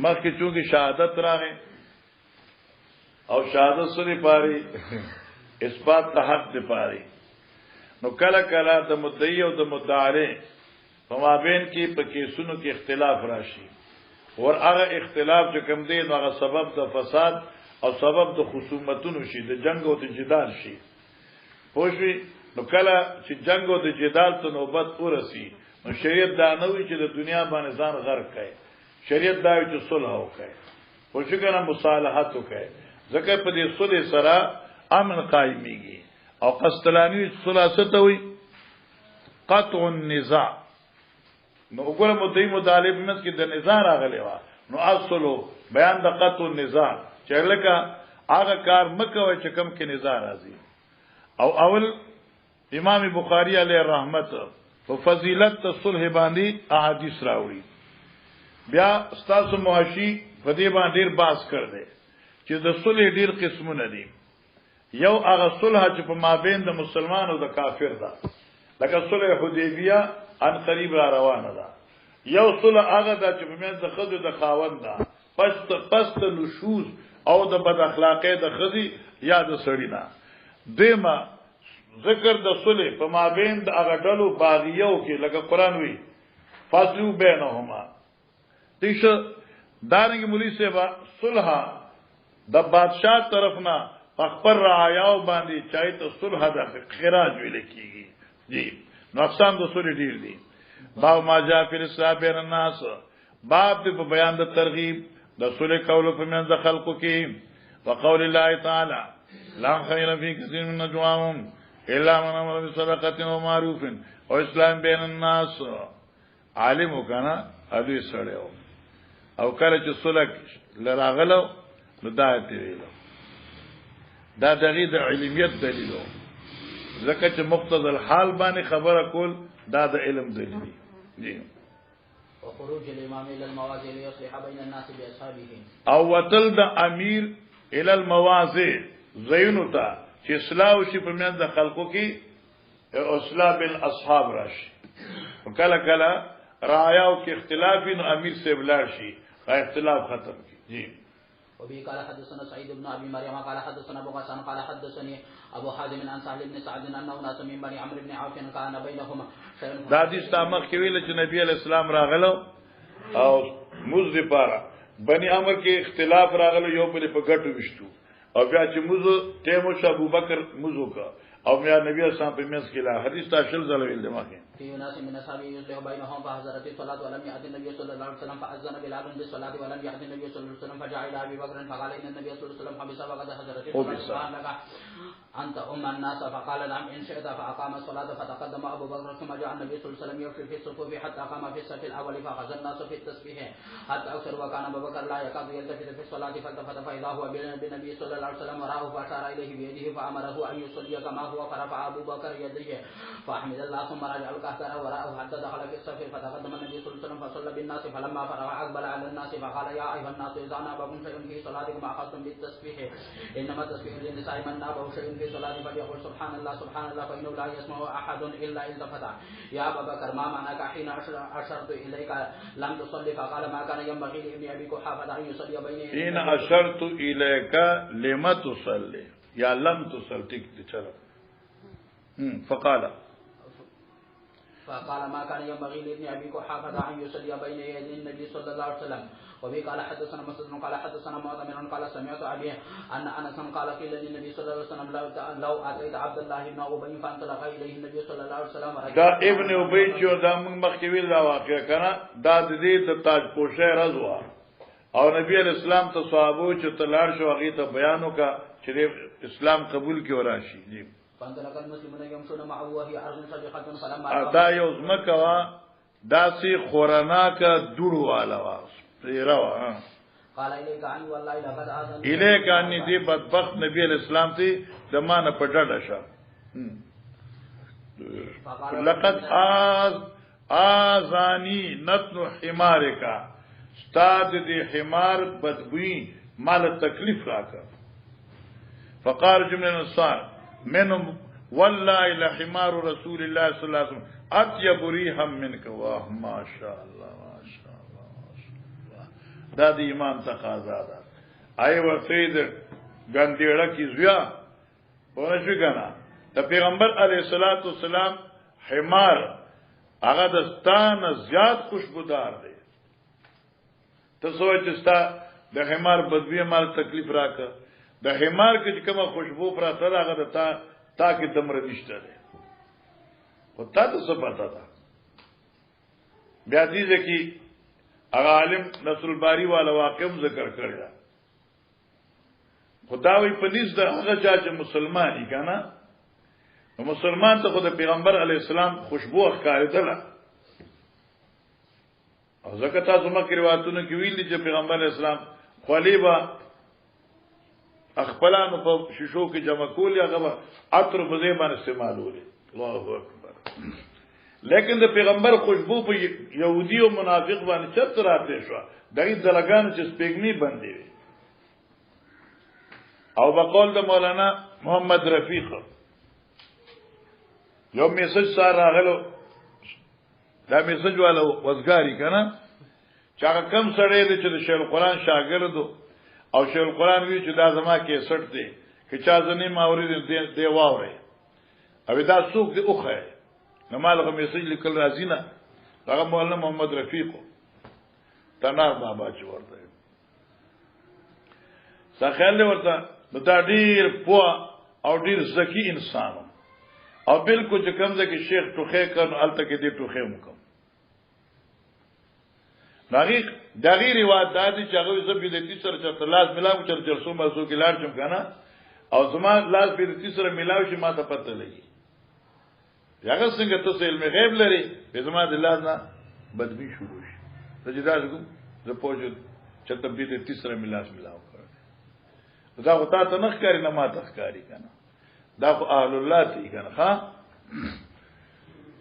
مخکې چونکې شهادت راغی او شهادت سره پاري اثبات ته حق دی پاري نو کله کله د مدعی او د مدعی په مابین کې په کیسونو کې اختلاف راشي ور هغه اختلاف چې کوم دی نو هغه سبب د فساد او سبب د خصومتونو شي د جنگ او د جدال شي پوښي نو کله چې جنگ او د جدال ته نوبت ورسي نو شریعت دا نه وي چې د دنیا باندې ځان غرق کړي شریعت دا وي چې صلح وکړي پوښي کنه مصالحت وکړي ځکه په دې صلح سره امن قائميږي او قسطلانی صلح ستوي قطع النزاع نو وګوره مدعی مطالب مس کې د نزاع راغلی و نو اصلو بیان د قطع النزاع چې لکه هغه کار مکوي چې کم کې نزاع راځي او اول امام بخاری علیه رحمت او فضیلت صلح باندې احادیث راوړي بیا استاد موحشی په دې باندې ډیر باس کړ دې چې د صلح ډیر قسمونه دي یو هغه صلح چې په مابین د مسلمان او د کافر ده لکه صلح حدیبیه ان قریب را روانه ده یو صلح هغه ده چې په منځ د خځو د خاوند ده پست نشوز او د بد اخلاقۍ د خځې یا د سړی نه دیمه ذکر د صلح په مابین د هغه ډلو باغیو کې لکه قران وی فاصلو بینهما دیشه دارنګ مولوی صاحب صلح د بادشاہ طرف نه خپل رعایاو باندې چای ته صلح د خراج ویل کیږي جی نقصان د صلح ډیر دي باب ما جاء فی الاسلام بین الناس باب په بیان د ترغیب د صلح کول په منځ خلقو کې وقول الله تعالی لا خیر فی کثیر من نجواهم الا من امر بصدقه و معروف او اسلام بین الناس عالم وکنا ادي سړیو او کله چې صلح لراغلو نو دایته ویلو دا دغه د علمیت دلیلو ځکه چې مقتضى الحال باندې خبره کول دا د علم دلیل دی وخروج الامام الى المواضع ليصلح بين الناس باصحابه او وتل د امیر الى المواضع زینتا چې اصلاح شي په منځ د خلقو کې اصلاح بالاصحاب راشي وکلا کلا راياو کې اختلاف نو امیر سے بلار شي اختلاف ختم کی جی وبه قال حدثنا سعيد بن ابي مريم قال حدثنا ابو غسان قال حدثني ابو حازم عن سهل بن سعد انه ناس من بني عمرو بن عوف كان بينهما شيء دا دي استامخ کې ویل چې نبی علی السلام راغلو او موز لپاره بني عمر کې اختلاف راغلو یو په ګټو وشتو او بیا چې موز تیمو ش ابو بکر موزو کا او بیا نبی اسلام په منځ کې لا حدیث تاشل زل ویل دماغه في ناس من اصحابه يصلح بينهم فحضرت الصلاه ولم يأذن النبي صلى الله عليه وسلم فأذن بلال بالصلاه ولم يأذن النبي صلى الله عليه وسلم فجاء الى ابي بكر فقال ان النبي صلى الله عليه وسلم حبس وقد حضرت الصلاه انت الناس فقال نعم ان شئت فاقام الصلاه فتقدم ابو بكر ثم جاء النبي صلى الله عليه وسلم يمشي في الصفوف حتى قام في الصف الاول فاخذ الناس في التسبيح حتى اكثر وكان ابو بكر لا يكاد يلتفت في الصلاه فالتفت فاذا هو بالنبي صلى الله عليه وسلم وراه فاشار اليه بيده فامره ان يصلي كما هو فرفع ابو بكر يديه فاحمد الله ثم رجع الكهتر وراءه حتى دخل في الصف فتقدم النبي صلى الله عليه وسلم فصلى بالناس فلما فرغ اقبل على الناس فقال يا ايها الناس اذا نابكم شيء في صلاتكم اخذتم بالتسبيح انما التسبيح للنساء من نابه شيء في صلاته فليقل سبحان الله فانه لا يسمع احد الا التفت يا ابا بكر ما معناك حين اشرت اليك لم تصلي فقال ما كان ينبغي لابن ابي قحافه ان يصلي بين حين اشرت اليك لما تصلي يا لم تصلي تچلو فقال ما كان ينبغي لابن ابي قحافه ان يصلي بين يدي النبي صلى الله عليه وسلم وبه قال حدثنا مسدد قال حدثنا معتمر قال سمعت ابي ان انس قال قيل للنبي صلى الله عليه وسلم لو اتيت عبد الله بن ابي فانطلق اليه النبي صلى الله عليه وسلم دا ابن ابي جو دا موږ مخکې ویل دا واقعا کنه دا د دې د تاج پوشه رضوا او نبی اسلام ته صحابو چې تلار شو هغه ته بیانو کا چې اسلام قبول کی وراشي جی فانطلق المسلمون يمشون معه وهي ارض صدقه فلما دا یو زمکوا داسي خورانا کا دوړو والا وا پیروا قال الیک ان والله لقد اذن الیک ان دې بدبخت نبی اسلام ته دمانه پټړه شه لقد آذانی نتن حمارک استاد دې حمار بدبوئی مال تکلیف راکا فقال جمله الانصار منهم والله لحمار رسول الله صلى الله عليه وسلم اطيب ريحا منك واه ما شاء الله ما شاء الله ما شاء الله دا د ایمان تقاضا ده آی ورته د ګندېړه کی زویا پوه شو کنه د پیغمبر علیه الصلاۃ والسلام حمار هغه د ستانه زیات خوشبودار دی ته سوچستا د حمار بدوی مال تکلیف راکا د حمار کې کومه خوشبو پراته هغه د تا کې دمر نشته دی او تا ته څه پتا ده بیا دې ځکه هغه عالم نصر الباری والا واقعم ذکر کړی خداوی پنځ د هغه چې مسلمانی کنه نو مسلمان ته خو د پیغمبر علی السلام خوشبو ښکارېدله او ځکه تاسو مکه روایتونه کې ویلي چې پیغمبر علی السلام خلیبا خپلانو په شیشو کې جمع کول هغه عطر په ځای باندې استعمالول الله اکبر لیکن د پیغمبر خوشبو په يهودي او منافق باندې چرته راته شو دغه دلګان چې سپېګنی باندې وي او بقول د مولانا محمد رفیق یو میسج سره راغلو دا میسج والا وزګاری کنه چې هغه کم سړی دی چې د شیخ القرآن شاګرد او شیخ القرآن وی چې دا زما کې 60 دی چې چا ځنی ماوري دی واوري او دا څوک دی اوخه نو مالغه میسج لیکل راځي نه هغه مولانا محمد رفیق تنار بابا چې ورته څخه ورته نو دا ډیر پوه او ډیر ذکی انسان او بالکل چې کوم ځکه شیخ ټوخه کړه الته کې دې ټوخه وکم دغه روایت دا دي چې هغه زبې د 30 سره چې لاس ملاو چې جلسو مرسو کې لاړ چم کنه او زما لاس به د 30 سره ملاو شي ما ته پته لګي هغه څنګه ته علم غیب لري به زما د لاس نه بدبي شروع شي ته چې دا زه پوجو چې ته به د 30 سره ملاس ملاو کړ دا وتا ته نه ښکاری نه ما ته ښکاری کنه دا خو اهل الله تی کنه ها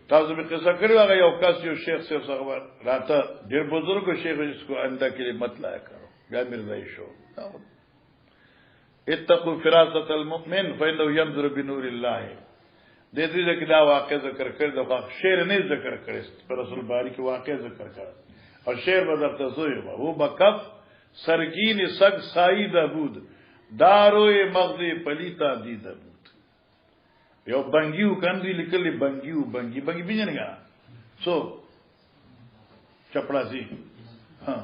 تاسو به قصه کړو هغه یو کس یو شیخ صاحب څنګه راته ډیر بزرګ شیخ جسکو انده کې مطلع کړو بیا مرزای شو اتقوا فراست المؤمن فانه ينظر بنور الله دې دې کې دا واقع ذکر کړ دا شعر نه ذکر کړی پر رسول باری کې واقع ذکر کړ او شعر بدرته زوی وو بکف سرگین سگ سائی دبود داروی مغزی پلیتا دی دبود یو بنگیو کندی لیکلی بنگیو بنگی بیجنه گا سو چپڑاسی ہاں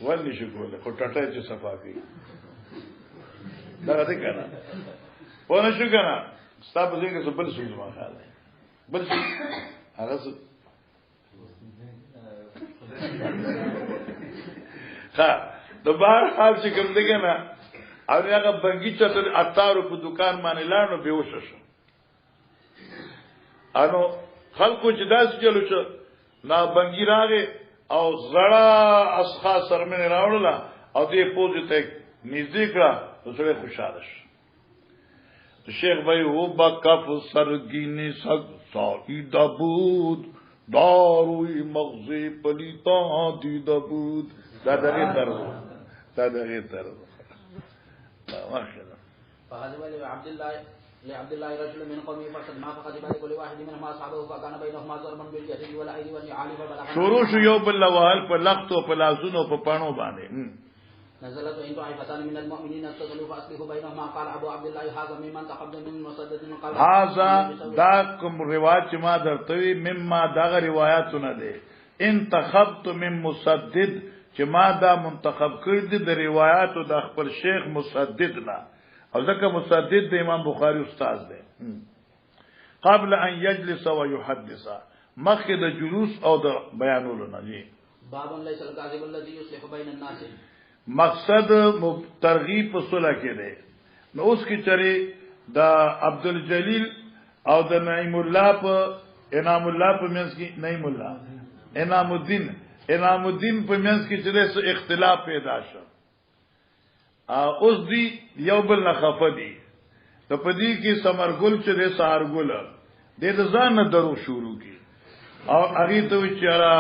ول نشو کوله خو ټټای چې صفا کوي دا دې کنه ونه شو کنه ستاسو څنګه څه بل څه ما خاله بل څه هغه څه ها د بار حال چې کوم دی کنه او هغه بنگی چې اتارو په دکان باندې لاړو به وشو انو خلکو چې داس چلو چې نا بنگی راغې او زړه اسخا سرمن راوړله او دې پوزې ته نږدې کړه نو سره خوشاله شو شیخ بھائی هو بکف سرگینی سگ ساییده بود داروی مغزی پلیتا دیده بود دا دغه طرز فغضب لعبد الله رجل من قومه فصدما فغضب لكل واحد منهما اصحابه فكان بينهما ضربا باليد والايدي والنعال فبلغ شروع شو یو بل وهل په لختو په لازونو په پانو باندې نزلت عند طائفتان من المؤمنين اتصلوا فاصلحوا بينهما قال ابو عبد الله هذا ممن تقدم من مسدد قال هذا دا کوم روایت چې ما درته وی مما دا روایتونه دي انتخبت من مسدد چې ما دا منتخب کړی دي د روایتو د خپل شیخ مسدد نه او ځکه مسدد د امام بخاری استاد دی قبل ان يجلس ويحدث مخکې د جلوس او د بیانولو نه دي باب ليس الكاذب الذي يصلح بين الناس مقصد ترغیب په صلح کې دی نو اوس کې چره د عبدالجلیل او د نعیم الله په انعام الله په منځ کې نعیم الله انعام الدین په منځ کې چې اختلاف پیدا شو اوس دی یو بل نه خفه دي د پدې کې سمرګل چې د سارګل د ځان نه درو شروع کی او هغه ته چرا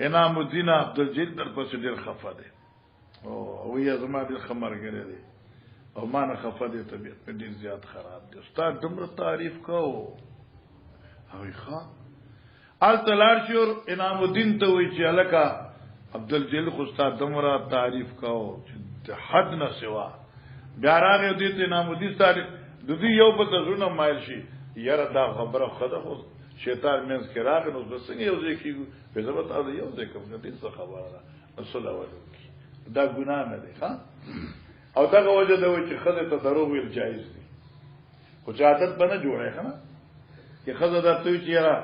انعام الدین عبدالجلیل در پس ډیر خفه دي او وی زما د خمر غره دي او ما نه خفه دي طبيعت ډیر زیات خراب دي استاد دمر تعریف کو او ښا التلار شور انعام الدین ته وی چې الکا عبدالجلیل خو استاد دمره تعریف کاو چې حد نه سوا بیا راغی دې ته انعام الدین تعریف د دې یو په تزونه مایل شي یاره دا خبره خدای خو شیطان مینس کې راغی نو بس څنګه یو ځای کیږي په ضرورت او یو ځای کوم دې څه خبره رسول الله دا ګناه نه دی ها او دا وجه دا و چې خدای ته دروغ ویل جایز دي خو عادت بنه جوړه ہے نا چې خدای دا ته چې یاره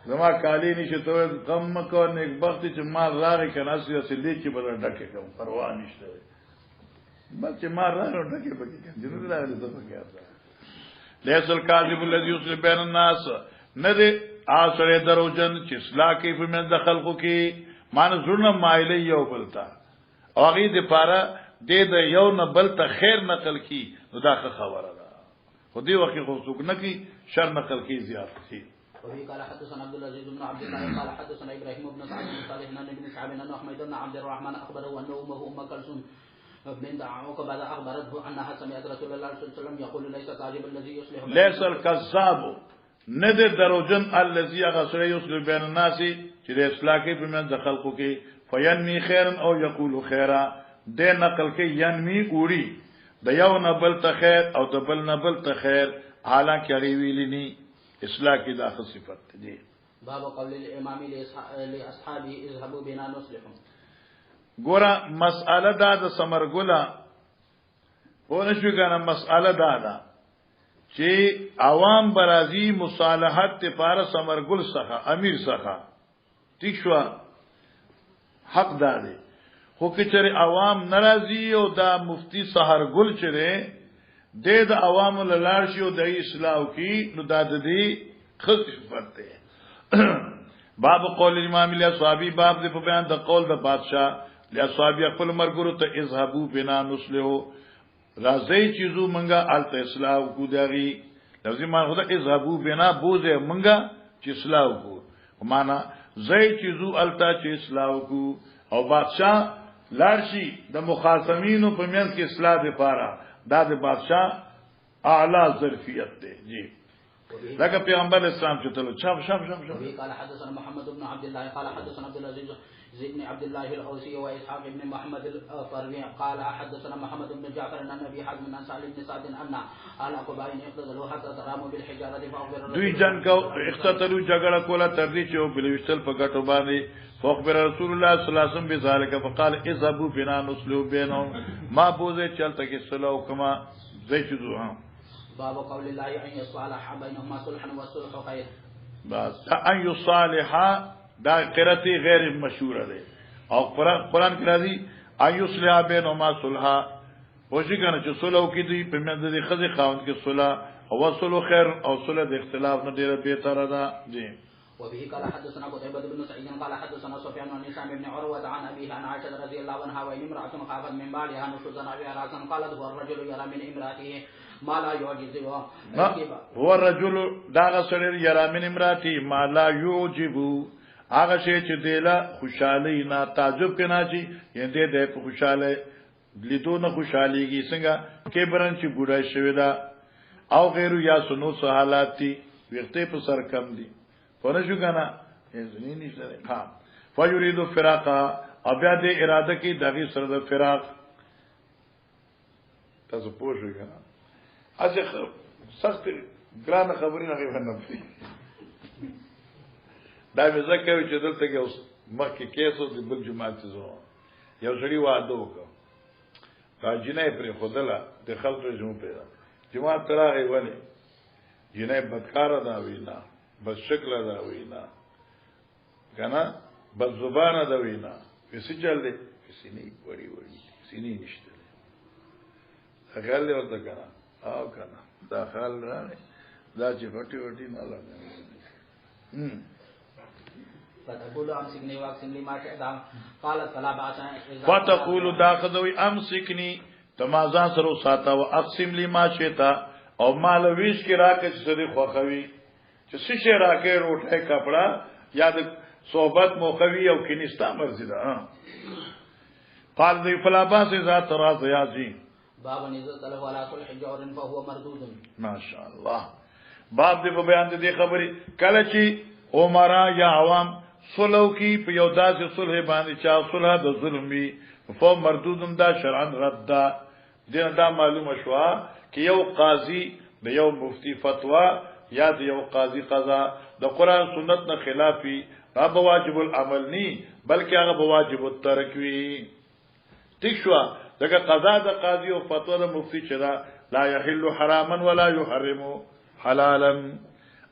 زما کالی نشي ته غم مکو نیک بخت چې ما راغی کنه سیاسي لیکي بدل ډکه کوم پروا نشته بس چې ما راغی ډکه پکې کنه جنو راغلی ته پکې ليس الكاذب الذي يصلح بين الناس ندی آسره دروجن چې اصلاح کوي په من د خلقو کې مان زړه مایله یو بلتا او هغه د پاره د یو نه بلته خیر نقل کی نو دا خبره ده خو دی وخت خو څوک نه کی شر نقل کی زیات شي وفي قال حدثنا عبد العزيز بن عبد الله قال حدثنا ابراهيم بن سعد بن صالح بن شعب بن احمد بن عبد الرحمن اخبره انه ام كلثوم بنت عقبة اخبرته انها سمعت رسول الله صلى الله عليه وسلم يقول ليس كاذب الذي يصلح ليس الكذاب ندر دروجن الذي غسر يصلح بين الناس چې د اصلاح کې په من د خلقو کې فینمی خیرا او یقول خیرا د نقل کې ینمی اوړي د یو نبل ته خیر او د بل نبل ته خیر حالانکه هغه ویلی ني اصلاح کې دا صفت دي باب قول الامام لاصحابه اذهبوا بنا نصلحهم ګوره مسأله دا د سمرګلا ونه شو کنه مسأله دا چې عوام برازي مصالحت لپاره سمرګل څخه امیر څخه ٹھیک شو حق داده خو که چره عوام ناراضي او دا مفتی سحرګل چره د عوام لار شي او د اصلاح کی نو د دې خصفت ده باب قول الامام الاصحابي باب د بیان د قول د بادشاہ لاصحابي خپل مرګرو ته اذهبوا بنا نصلحو راځي چیزو منګه الت اصلاح کو دغي لفظي ما خدا اذهبوا بنا بوزه منګه چې اصلاح کو معنا زئی چیزو التا چې اصلاح کو او بادشاہ لارشي د مخاصمینو په میانس کې اصلاح لپاره دا د بادشاہ اعلی ظرفیت دی جی لکه پیغمبر اسلام چې تلو شاب قال حدثنا محمد بن عبد الله قال حدثنا عبد العزيز بن عبد الله الاوسي واسحاق بن محمد الفروي قال حدثنا محمد بن جعفر ان ابي حازم بن سالم بن سعد ان على قبائل اقتتلوا حتى تراموا بالحجاره فاخبر دوی جن کو اقتتلوا جګړه کوله تر دې چې بلوشتل په ګټو باندې فاخبر رسول الله صلی الله علیه وسلم بذلك فقال اذهبوا بنا نصلوا بينهم ما بوزه چلته کې صلو کما زیتو ها باب قول الله ان يصالح بينهما صلحا والصلح خير بس ان يصالح دا قرتی غیر مشهور ده او قرآن کې راځي ان يصلح بينهما صلحا وشي کنه چې صلح وکړي دوی په منځ د خزي خاوند کې صلح او صلح خیر او صلح د اختلاف نه ډیره بهتره ده جی وبه قال حدثنا قتيبة بن سعيد قال حدثنا سفيان عن هشام بن عروة عن أبيه عن عائشة رضي الله عنها وإن امرأة خافت من بعدها نشوزا عليها رأسا قالت هو الرجل يرى من امرأته ما لا يعجزه هو الرجل داغ سرير يرى من امرأته ما لا يعجبه هغه شی چې دیلا خوشالي نه تعجب کنا چی یندې د خوشاله لیدو نه خوشاليږي څنګه کبرن چې بوډا شوی دا او غیر یا سنو حالات دي وخته په سر کم دي پرشو کنا ځنی نشته ها فیرید فراقا بیا د اراده کې دغه سره د فراق تاسو پوښښ کنا اځه سخت ګران خبرې نه غوښنه دا مې زکه چې دلته کې اوس مخکې کیسو د بل جماعت زو یو ځړي واده وکړ دا جنې پر خدله د خلکو جمع پیدا جماعت تراغه ونی جنې بدکار دا وینا بس شکل دا وینا کنه بس زبانه دا وینا کسی چل دی کسی نه وړي کسی نه نشته خیال دی ورته کنه او کنه دا خیال نه دا چې وټي نه لګا فتقول امسكني واقسم لي ما شئت قالت فلا باس فتقول داخذوي امسكني تمازان سره ساته او اقسم لي ما شئت او مال ویش کی راکه چې سړي خوخوي چې شیشه راکه روټه کپڑا یا د صحبت موخوي او کینستا مرزي ده قال ذي فلا باس ذات راز يازي باب نزل له ولا صلح جور فهو مردود ما شاء الله باب دې په بیان دې خبري کله چې عمرا یا عوام صلح کی په یو داسې صلح باندې چا صلح د ظلم وی فو مردودم دا شرعن رد دا دا معلومه شوا چې یو قاضي د یو مفتی فتوا یا د یو قاضي قضا د قران سنت نه خلافي هغه واجب العمل ني بلکې هغه واجب الترک وی ٹھیک شو دغه قضا د قاضي او فتوا د مفتی چدا لا يحل حراما ولا يحرم حلالا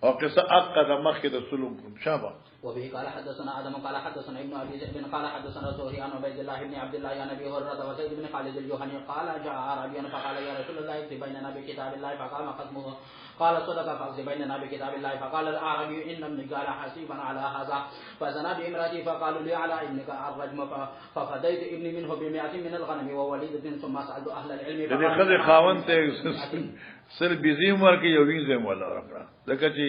او قصه عقد مخد السلوك شابه. وبه قال حدثنا آدم قال حدثنا ابن ابي ذئب قال حدثنا زهري عن عبيد الله بن عبد الله عن ابي هريره وزيد بن خالد الجهني قال جاء اعرابي فقال يا رسول الله اكتب بيننا بكتاب الله فقام خصمه قال صدق فاكتب بيننا بكتاب الله فقال الاعرابي ان ابني قال حسيبا على هذا فزنا بامراتي فقالوا لي على ابنك الرجم ففديت ابني منه ب100 من الغنم ووليدة ثم سالت اهل العلم دې خدای خاوند ته سر بيزيم ورکه یو وینځم ولا راکړه لکه چې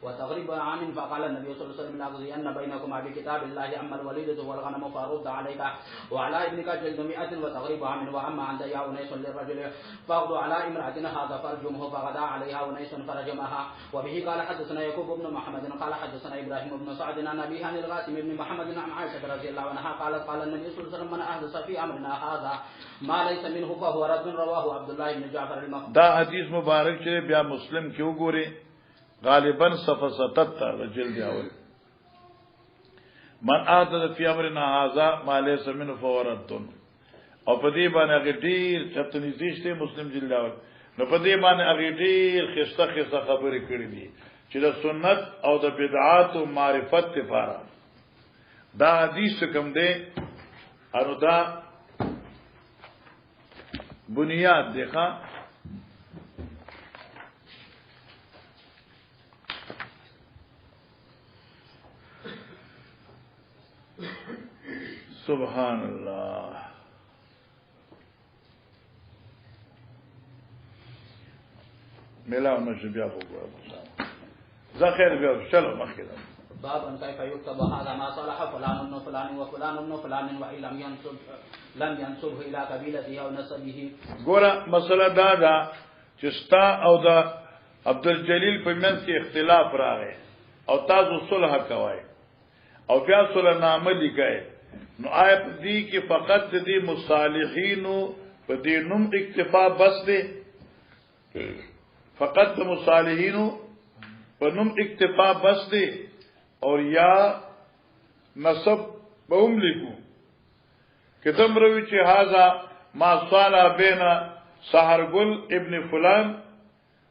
وتغريب عام فقال النبي صلى الله عليه وسلم لاقضين بينكما بكتاب الله اما الوليدة والغنم فرد عليك وعلى ابنك جلد 100 وتغريب عام واما عند يا انيس للرجل فاغض على امرأة هذا فرجمه فغدا عليها انيس فرجمها. وبه قال حدثنا يعقوب بن محمد قال حدثنا ابراهيم بن سعد عن ابي عن القاسم بن محمد عن عائشة رضي الله عنها قالت قال النبي صلى الله عليه وسلم من احدث في امرنا هذا ما ليس منه فهو رد رواه عبد الله بن جعفر المقبري. دا حدیث مبارک چې بیا مسلم کې وګوري غالبا صفحه 77 جلد اول من احدث في امرنا هذا ما ليس منه فهو رد او په دې باندې غټیر چتنی زیشته مسلم جلد اول نو په دې باندې غټیر خسته خبرې کړې دي چې د سنت او د بدعات او معرفت لپاره دا حدیث کوم دی انو دا بنیاد دی ښا سبحان الله ملاو نشو بیا وګورم ذخیر بیا چلو مخکې باب ان كيف يكتب هذا ما صلح فلان ابن فلان وفلان ابن فلان وان لم ينسبه الى قبيلته او نسبه. ګوره مسله دا چې ستا او دا عبدالجلیل په منځ کې اختلاف راغی او تاسو صلح کوئ او بیا صلح نامه لیکئ نو آیت دی کې فقط دې مصالحینو په دې نوم اکتفا بس دی فقط مصالحینو په نوم اکتفا بس دی اور یا نسب بهم لیکو کتم روی چې هاذا ما صالح بین سحرگل ابن فلان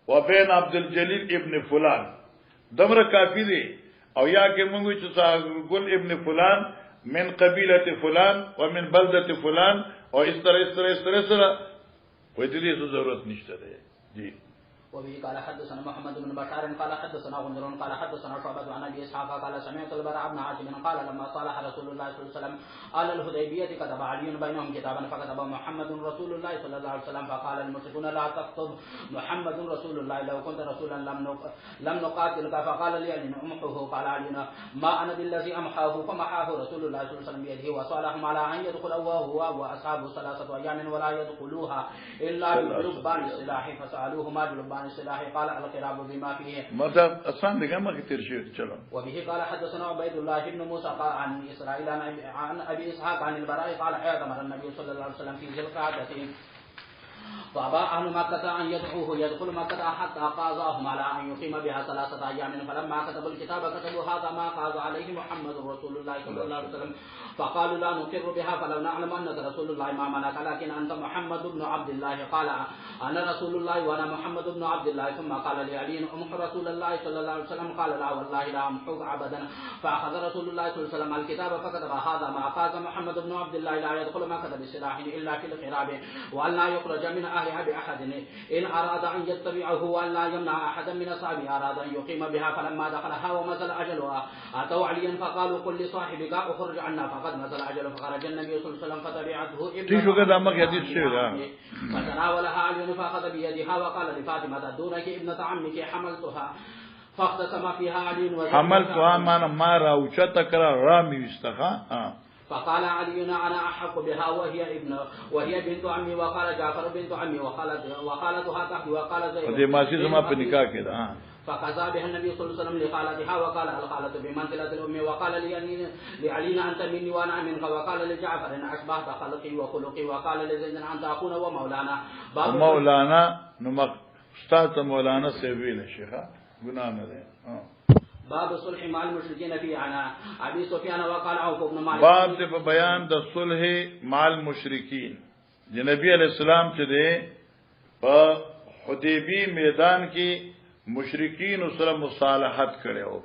و بین عبدالجلیل ابن فلان دمر کافی دی او یا کې مونږ چې سحرگل ابن فلان من قبيلة فلان ومن بلدة فلان او اس طرح ويدري ضرورت نشته ده جی. وبه قال حدثنا محمد بن بشار قال حدثنا غندر قال حدثنا شعبة عن ابي اسحاق قال سمعت البراء بن عازب قال لما صالح رسول الله صلى الله عليه وسلم على الحديبية كتب علي بينهم كتابا فكتب محمد رسول الله صلى الله عليه وسلم فقال المشركون لا تكتب محمد رسول الله لو كنت رسولا لم نقاتلك فقال لي ان امحه قال علي ما انا بالذي امحاه فمحاه رسول الله صلى الله عليه وسلم بيده وصالحهم على ان يدخل هو واصحابه 3 ايام ولا يدخلوها الا بجلبان السلاح فسالوه ما جلبان السلاح قال القراب بما فيه مطلب اسان دغه ما کې تیر شي چلو. وبه قال حدثنا عبيد الله بن موسى قال عن اسرائيل عن ابي اسحاق عن البراء قال اعتمر النبي صلى الله عليه وسلم في ذي القعده فأبى أهل مكة أن يدعوه يدخل مكة حتى قاضاهم على أن يقيم بها 3 أيام فلما كتبوا الكتاب كتبوا هذا ما قاضى عليه محمد رسول الله صلى الله عليه وسلم فقالوا لا نقر بها فلو نعلم أنك رسول الله ما منعك لكن أنت محمد بن عبد الله قال أنا رسول الله وأنا محمد بن عبد الله ثم قال لعلي أمح رسول الله صلى الله عليه وسلم قال لا والله لا أمحك أبدا فأخذ رسول الله صلى الله عليه وسلم الكتاب فكتب هذا ما قاضى محمد بن عبد الله لا يدخل مكة بسلاح إلا في القراب وأن لا يخرج من أهلها بأحد إن أراد أن يتبعه وأن لا يمنع أحدا من أصحابه أراد أن يقيم بها فلما دخلها ومزل أجلها أتوا عليا فقالوا قل لصاحبك أخرج عنا فقد مزل أجله فخرج النبي صلى الله عليه وسلم فتبعته ابنه فتناولها علي فأخذ بيدها وقال لفاطمة دونك ابنة عمك حملتها فاختصم فيها علي حملتها ما راوچت کرا رامي استخا فقال علي انا احق بها وهي بنت عمي وقال جعفر بنت عمي وخالتها تحت وقال زيد دې ماشي زما په نکاح کې ده فقضى بها النبي صلى الله عليه وسلم لخالتها وقال الخالة بمنزلة الأم وقال لعلي أنت مني وأنا منك وقال لجعفر إن أشبهت خلقي وخلقي وقال لزيد أنت أخونا ومولانا مولانا نمک استاد مولانا سیویل شیخا گناہ نہ دے باب صلح مع المشركين في عنا ابي سفيان وقال عوف بن مالك باب دې په بیان د صلح مع المشرکین چې نبی علیہ السلام چې دې په حدیبی میدان کې مشرکین سره مصالحت کړو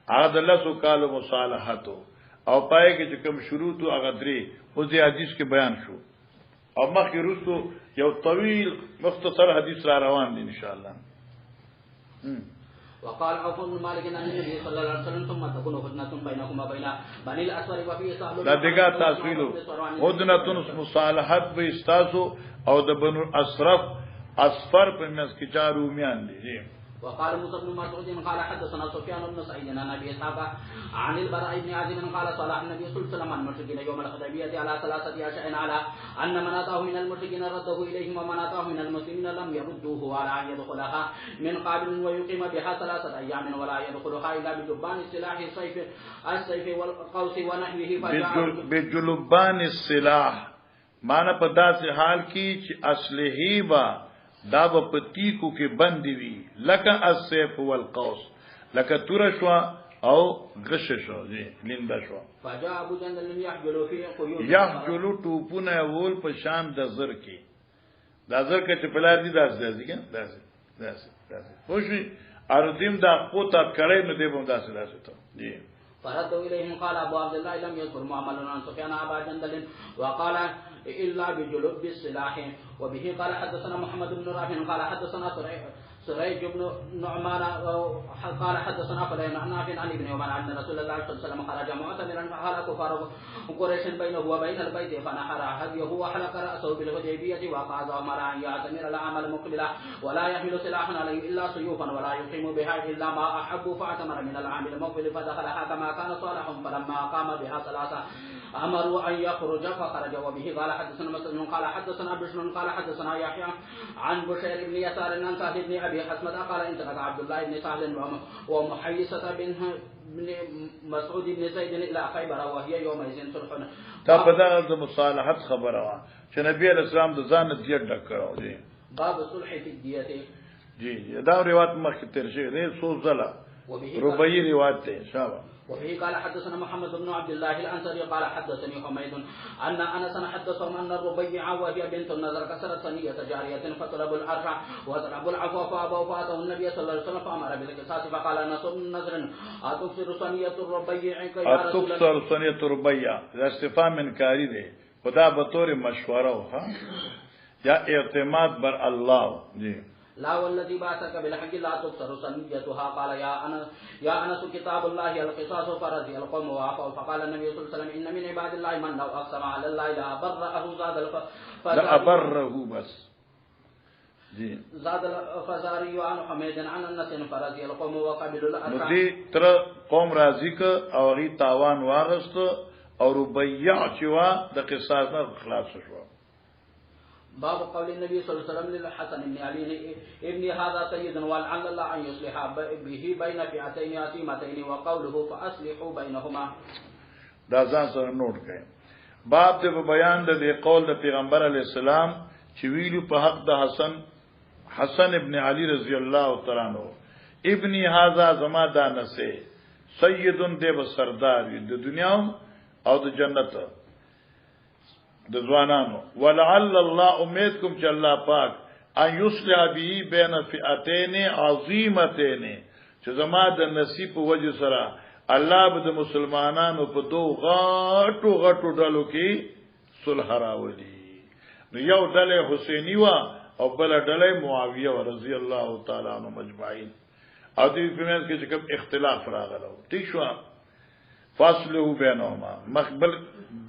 هغه الله سو کال مصالحت او پای کې چې کوم شروط او هغه درې او دې حدیث کې بیان شو او مخکې وروسته یو طویل مختصر حدیث را روان دي ان شاء الله. وقال عوف بن مالك ان النبي صلى الله عليه وسلم ثم تكون هدنه بينكم وبين بني الاسفر وفي صاحب دا دغه تفصیل هدنه مصالحت به استاسو او د بنو اصفر په مس کې چارو میان دي. وقال موسى بن مسعود قال حدثنا سفيان بن سعيد عن ابي اسحاق عن البراء بن عازب قال صلى النبي صلى الله عليه وسلم عن المشركين يوم الحديبيه على 3 اشياء على ان من اتاه من المشركين رده اليهم ومن اتاه من المسلمين لم يردوه على ان يدخلها من قابل ويقيم بها 3 ايام ولا يدخلها الا بجبان السلاح السيف والقوس ونحوه بجلبان السلاح معنی په داسې حال کې چې اصلي با دا په تیکو کې بندي وي لکه السيف والقوس لکه تور شو او غش شو دي لنده شو فجاء ابو جندل يحجلوا في قيود يحجلوا ټوپونه ول په شان د زر کې د زر کې چې بلار دي داسې خوشي اردیم دا قوت کړي نو دی بم داسې ته دي فردوا إليهم قال أبو عبد الله لم يذكر معمل عن سفيان أبا جندل وقال إلا بجلب السلاح وبه قال حدثنا محمد بن رافع قال حدثنا سريج بن نعمان قال حدثنا فلان عن نافع عن ابن عمر أن رسول الله صلى الله عليه وسلم خرج معتمرا فحال كفار قريش بينه وبين البيت فنحر هديه وحلق رأسه بالحديبية وقعد عمر أن يعتمر العام المقبل ولا يحمل سلاحا عليه إلا سيوفا ولا يقيم بها إلا ما أحب فاعتمر من العام المقبل فدخلها كما كان صالح فلما قام بها 3 أمروا أن يخرج فخرج وبه قال حدثنا مسلم قال حدثنا بشر قال حدثنا يحيى عن بشير بن يسار عن سهل بن أبي حسمة قال انتقل عبد الله بن سهل ومحيصة بن مسعود بن زيد إلى خيبر وهي يومئذ صلح. تا پدا د مصالحت خبره وا چې نبی علیہ السلام د ځان دیت ډکړو دي باب صلح في الدية جی دا روایت مخکې تر شي دی سو زلا ربعی روایت ته شابه. وفيه قال حدثنا محمد بن عبد الله الأنصاري قال حدثني حميد أن أنس حدثهم أن الربيع وهي بنت النذر كسرت ثنية جارية فطلبوا العرش وطلبوا العفو فأبوا فأتوا النبي صلى الله عليه وسلم فأمر بالقصاص فقال أنس بن نذر أتكسر ثنية الربيع أتكسر ثنية الربيع دا استفهام انکاری دی خدا بطور مشوره ها یا اعتماد بر الله جی لا والذي بعثك بالحق لا تكسر ثنيتها قال يا أنس كتاب الله القصاص فرضي القوم وعفوا فقال النبي صلى الله عليه وسلم إن من عباد الله من لو أقسم على الله لأبره بس زاد الفزاري عن حميد عن أنس فرضي القوم وقبلوا الأربعة ندي تر قوم راضي ک او غي تاوان واغست او ربيع چوا د قصاص نه خلاص شو. باب قول النبي صلى الله عليه وسلم للحسن بن علي ابن هذا سيد ولعل الله أن يصلح به بين فئتين عظيمتين وقوله فأصلحوا بينهما. دا ځان سره نوٹ کړئ. باب ته بیان د قول د پیغمبر علی السلام چې ویلو په حق د حسن ابن علی رضی الله تعالی عنہ ابن هذا زما دانسه سیدون دی سردار د دنیا او د جنت د ځوانانو ولعل الله امیدکم چې الله پاک ان یصلح به بین فئتین عظیمتین چې زما د نصیب په وجه سره الله به د مسلمانانو په دوه غټو ډلو کې صلح راولي. نو یو ډله حسینی وا او بل ډله معاویه رضی الله تعالی عنهم مجمعین او دې په منځ کې چې کوم اختلاف راغلو ٹھیک شو فاصله بینهما مقبل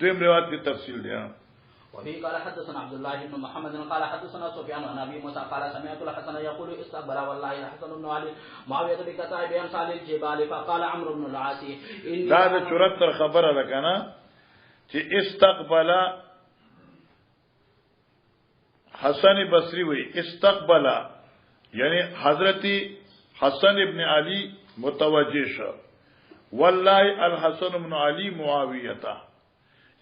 دیم روایت کی تفصیل دی. وفي قال حدثنا عبد الله بن محمد قال حدثنا سفيان عن ابي موسى قال سمعت الحسن يقول استقبل والله الحسن بن علي معاويه بكتائب امثال الجبال فقال عمرو بن العاص ان دا چورتر خبره ده کنه چې استقبل حسن بصری وی استقبل یعنی حضرت حسن ابن علی متوجه شو والله الحسن ابن علی معاویتا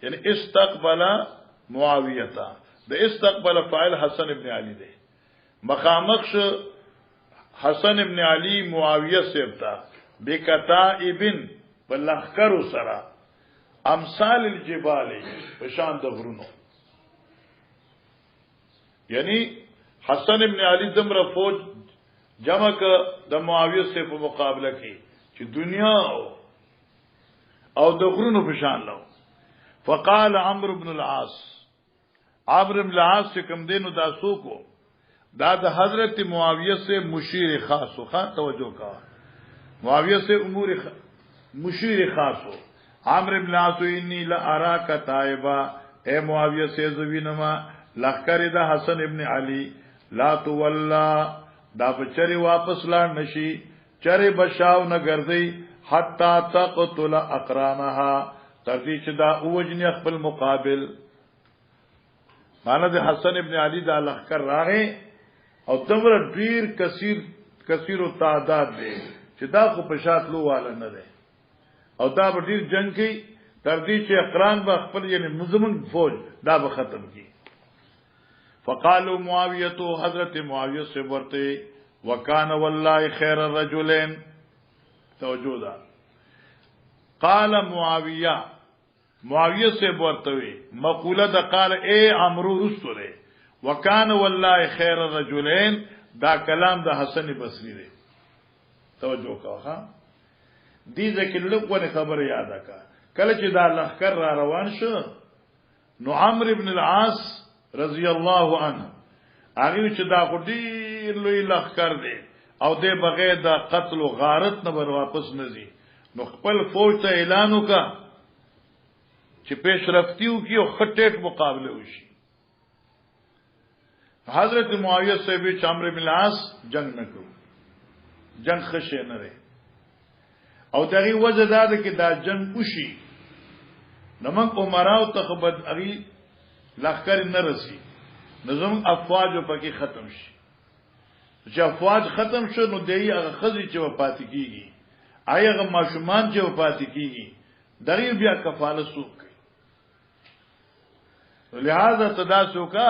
یعنی استقبل معاویتا د استقبل فاعل حسن ابن علی دے مخامخ شو حسن ابن علی معاویہ سیبتا بکتائبن بلخکر سرا امثال الجبال پشان د غرونو یعنی حسن ابن علی دمر فوج جمع د معاویہ سے په مقابله کې چې دنیا او د غرونو پشان لو فقال عمرو بن العاص عمرو بن العاص سے کم دینو داسو کو دا د حضرت معاویہ سے مشیر خاص ہو توجہ کا معاویہ سے امور مشیر خاص ہو عمرو بن العاص انی لاراک تائبا اے معاویہ سے زوینما لخر دا حسن ابن علی لا تولا دا بچری واپس لا نشی چری بشاو نہ گردی حتا تقتل اقرانها تردی چې دا اوجنی خپل مقابل معنی د حسن ابن علی دا لخر راغه او تمره ډیر کثیر او تعداد دی چې دا خو پشات لو والا نه دی او دا به ډیر جنگ کوي تردی چې اقران به خپل یعنی مزمن فوج دا به ختم کی فقالوا معاویہ حضرت معاویہ سے ورتے وکان والله خیر الرجلین توجہ دا قال معاویہ سے ورتوی مقوله دا قال اے عمرو رسول وکان والله خیر الرجلین دا کلام دا حسن بصری دے توجہ کا ها دې ځکه لږه خبره یاد کا کله چې دا لخر را روان شو نو عمرو ابن العاص رضی الله عنه هغه چې دا خډیر لوی لخر دی او دې بغیر د قتل او غارت نه ور واپس نزي نو خپل فوج ته اعلان وکا چې پیشرفتیو کی او خټټ مقابله وشي حضرت معاویہ سے بھی عمرو بن العاص جنگ نہ کو جنگ خشه نه لري او دغه وجه دا ده چې دا جنگ وشي نو موږ عمراو ته خبر اغي لخر نه رسی نظم افواج پکې ختم شي چې افواج ختم شو نو دی هغه خزي چې وفات کیږي هغه ماشومان چې وفات کیږي دغه بیا کفاله سوق کوي لہذا تداسو کا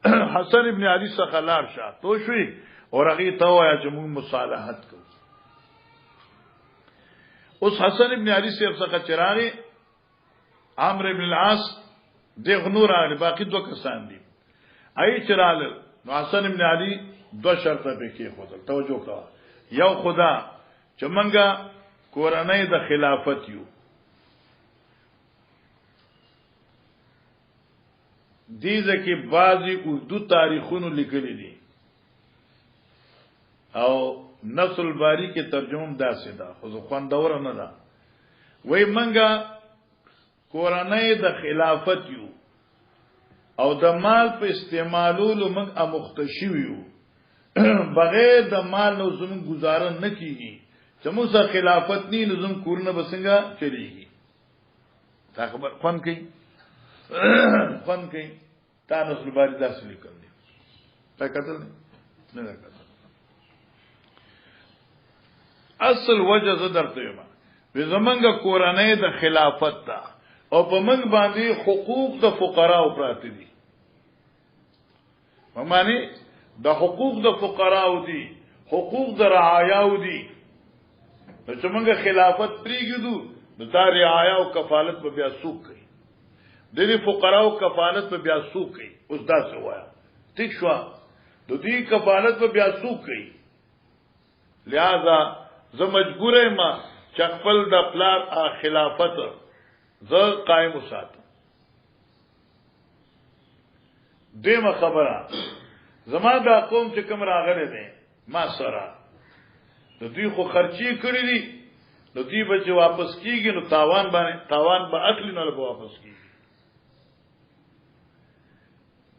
حسن ابن علی څخه لار شه تو شوي او هغه ته وایا چې موږ مصالحت کوو اوس حسن ابن علی څخه چراغي عمرو ابن العاص دغه نور علی باقی دو کسان دي ای چرال نو حسن ابن علی دو شرطه به کې خدای توجه کا یو خدا چې منګه کورنۍ د خلافت یو دیزه کې بعضی اردو تاریخونو لیکلي دي او نصل باری کې ترجمه داسې ده خو خوندور نه ده وای منګه کورنۍ د خلافت یو او د مال په استعمالولو موږ امختشي یو بغیر د مال نو زمون گزاره نه کیږي چې موږ خلافت نه لزم کورنه بسنګا چلیږي تا خبر فن کوي تا نصل باری داسې لیکل دي تا کتل نه کتل اصل وجه زدرته یم به زمونږ کورنۍ د خلافت تا او په موږ باندې حقوق د فقراء پراته دي معنی د حقوق د فقراء دي حقوق د رعایا دي چې موږ خلافت پریږدو د دا رعایا او کفالت په بیا سوق کوي د دې فقراء او کفالت په بیا سوق کوي اوس دا څه وایا ٹھیک شو د دې کفالت په بیا سوق کوي لہذا زه مجبور یم چې خپل د پلار خلافت زه قائم وساتم دیمه خبره زما دا قوم چې کوم راغله دي ما سره د دوی خو خرچي کړی دي د دوی به چې واپس کیږي نو تاوان به اصلي نه واپس کیږي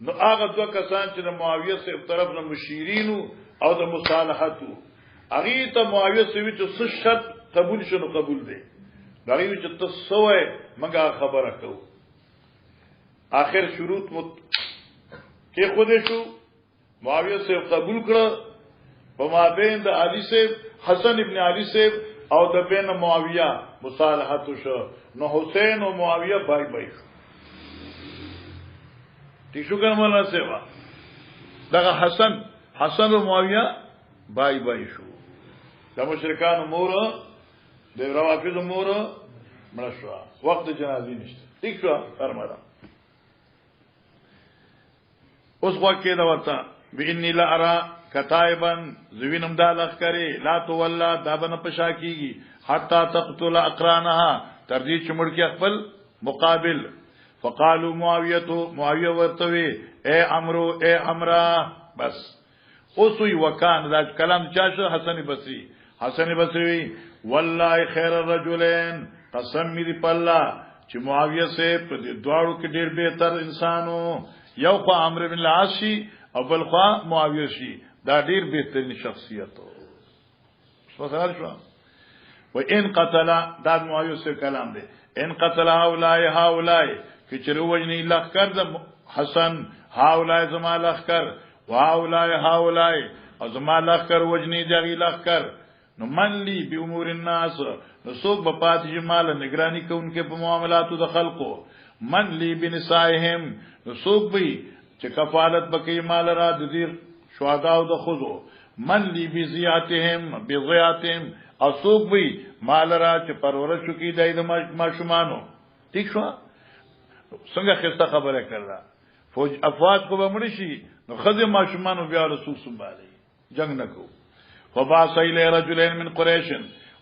نو هغه دوه کسان چې د معاویه سره طرف نه مشیرین او د مصالحت هغه ته معاویه سره چې شرط قبول شنو قبول دي دغه چې تاسو سوې مګه خبره کو اخر شروط کې خوده شو معاویه سے قبول کړه فما بین د علی صاحب حسن ابن علی صاحب او د بین معاویه مصالحت شو نو حسین او معاویه بای بای ٹھیک شو کنه مولانا صاحب دغه حسن او معاویه بای بای شو د مشرکان مور د روافض مور مړ شو وخت جنازې نشته ٹھیک شو فرمایله اوس واکه دا ورته بإني لا ارى كتائبا زوینم دا لخکری لا تولا دابن پشا کیږي حتا تقتل اقرانها تر دې چې مړ کې خپل مقابل فقالوا معاویه ورتوي اے عمرو اے عمرا بس اوسوی وکان دا کلام چاشه حسن بصری والله خیر الرجلین قسم می دی پلا چې معاویه سے په دواړو کې ډیر بهتر انسانو یو خو عمرو بن العاص شي او بل خو معاویه شي دا ډیر بهترین شخصیت شو و ان قتل دا معاویه سے کلام دی ان قتل هؤلاء کی چرو وجنی لخر د حسن هؤلاء زما لخر هؤلاء او زما لخر وجنی دغی لخر نو من لی بی امور الناس نو سوک بپات جمال نگرانی کونکے پا معاملاتو دا خلقو من لی بنسائهم نو سوک بی چه کفالت بکی مال را دیر شهداو دا خودو من لی بزیاتهم او سوک بی مال را چه پرورشو کی دائی دا ماشمانو ٹھیک شو سنگا خسته خبره کرده فوج افواج کو بمڑشی نو خز ماشمانو بیا رسول سنبالی جنگ نکو فباس الی رجلین من قریش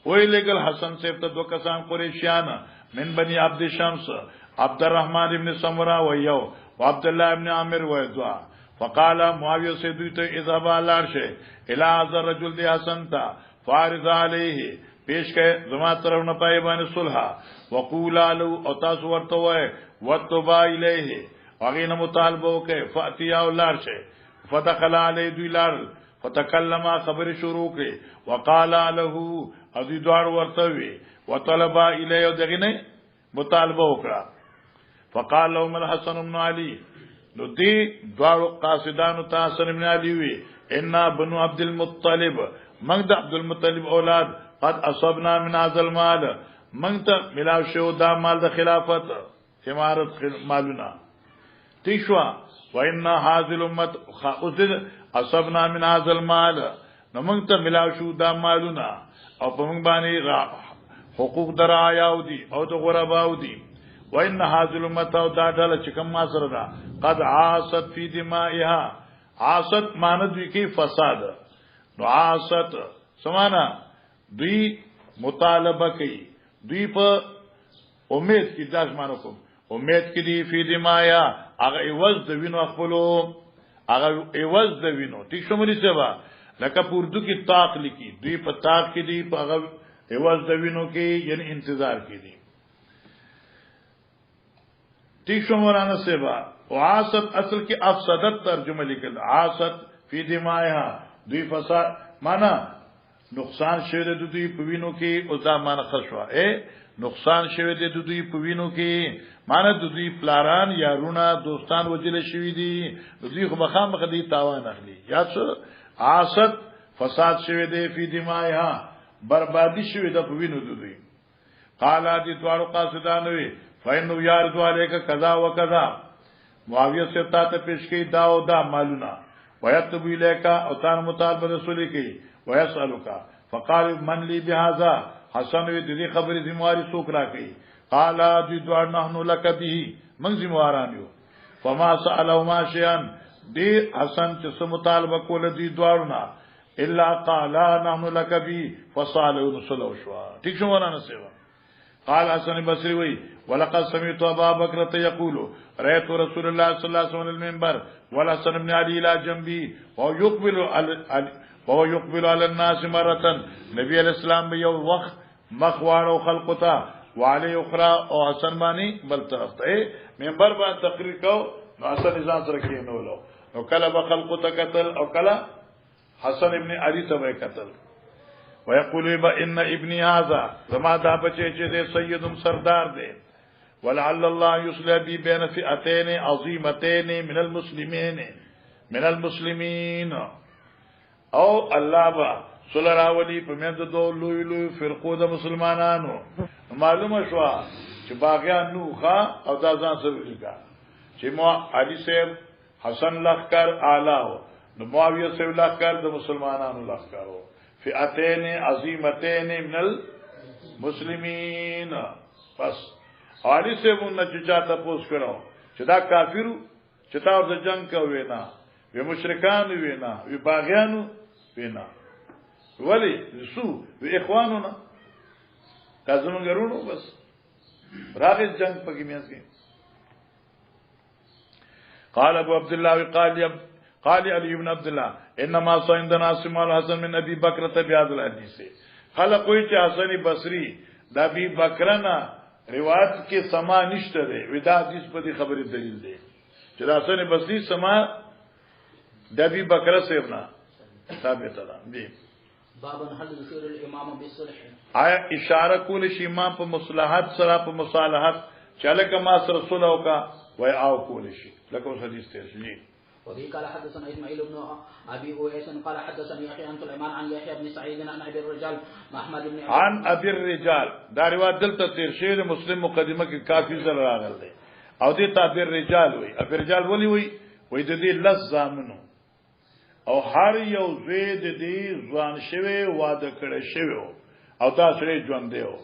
وی لگل حسن صاحب تا دو کسان قریشیانا من بنی عبد شمس عبد الرحمن ابن سمرا ویو و عبداللہ ابن عامر ویدوا فقال معاویہ سے دویتو اذهبا لارشے الى عذر رجل دی حسن تا فارض علیہ پیش کے زمان طرف نپائی بانی صلحا وقولا لو او تاسو ورطوئے وطبا الیہ وغین مطالبو کے فاتیاو لارشے فتقل علیہ دوی لار فتکلم خبر شروع کے وقال له ادي دوار ورتوي وطلب الیه دغنه مطالبه وکړه فقال لهم الحسن بن علي نو دي دوار قاصدان حسن بن علي وي ان بنو عبد المطلب من عبد المطلب اولاد قد اصبنا من هذا المال من ته ملاو شو دا مال د خلافت امارت مالنا تیشوا وان هذه الامه خاصه اصبنا من هذا المال نمنگ تا ملاو شو دا مالونا او پا منگ بانی حقوق در آیاو دی او دا غرباو دی و ان حاضر امتا او دا ڈالا چکم ما سردا قد عاصت فی دمائها عاصت ماندوی کی فساد نو عاصت سمانا دوی مطالبه کی دوی پا امید کی داش مانو کم امید کی دی فی دمائها اگا ایوز دوینو اخفلو اگا ایوز دوینو ٹھیک شمری سبا لکه پوردو کی طاق لکی دوی په طاق کی دی په هغه ایواز دوینو کې یعنی انتظار کی دی ٹھیک شو مولانا سیبا عاصت اصل کی افسدت ترجمه لیکل عاصت فی دمائها دوی فساد مانا نقصان شوه د دوی په وینو کې او دا مانا خشوا نقصان شوه د دوی په وینو کې مانا د دوی پلاران یارونه دوستان وجل شوی دي دوی خو مخامخ دي تاوان اخلي یا څه عاصت فساد شوه دے فی دمائها بربادی شوه د پوینو دوی قالا دی دوارو قاصدانوی فینو یاردو علیک کذا و کذا معاویہ سے تا ته پیش کی دا او دا مالونا ویتبو الیکا او تان مطالبه رسولی کی ویسالوکا فقال من لی بهذا حسن وی دی خبر ذمہاری سوک را کی قالا دی دوار نحنو لک به من ذمہارانیو فما سالهما شیئا دی حسن چې مطالبه کول دي دوارنا الا قالا نحن لك بي فصالوا نصلوا شوا ٹھیک شو ورانا سیوا قال حسن بصری وی ولقد سمعت ابا بکر يقول رايت رسول الله صلى الله عليه وسلم المنبر والحسن بن علي الى جنبي وهو يقبل على الناس مره نبی علیہ السلام به یو وقت مخوار او خلقتا وعلي اخرى او حسن بانی بل طرف ته منبر باندې تقریر کو حسن ځان سره کېنولو او کله بخلقو تقتل او کله حسن ابن علی تبع قتل ويقول ان ابني هذا زما دا بچي چې دې سیدم سردار دې ولعل الله يصلح بي بين فئتين عظيمتين من المسلمين او الله با صلح راولي په مند دو لوی لوی فرقو د مسلمانانو معلومه شو چې باغیان نو ښا او دا ځان سره لیکا چې مو علي صاحب حسن لخر اعلی نو معاویه صاحب لخر د مسلمانانو لخرو فئتين عظیمتين من المسلمین بس علي صاحب نو چې چاته پوس کړو چې دا کافرو چې تا د جنگ کوي نه وی مشرکان وینا وی باغیانو وینا ولی رسو وی اخوانونا کازمون گرونو بس راغی جنگ پاکی میاز گئی قال ابو عبداللہ قال علی ابن عبداللہ انما صایندنا سمال حسن من ابی بکرت بیاد الحدیث خلق کوئی چه حسن بصری دا ابی بکرنا روایت کے سما نشته ده وی دا حدیث پا دی خبری دلیل ده چه دا حسن بصری سما دا ابی بکر سے ابنا ثابت ده دی باب هل يصير الامام بالصلح آیا اشاره کول شي امام په مصلحت سره په مصالحت چاله کما سره صلح وکا وای او کول شي لکه حدیث ته شي وفي قال حدثنا اسماعيل بن ابي اويس قال حدثني يحيى عن سليمان عن يحيى بن سعيد عن ابي الرجال محمد بن عن ابي الرجال دا روایت دلته تیر شعر مسلم مقدمه کې کافی زر راغل دی او دې تعبیر رجال وای ابي الرجال ولی وای د دې لزامنو او هر یو زید دې ځوان شوی واده کړي شوی او دا سره ژوند دیو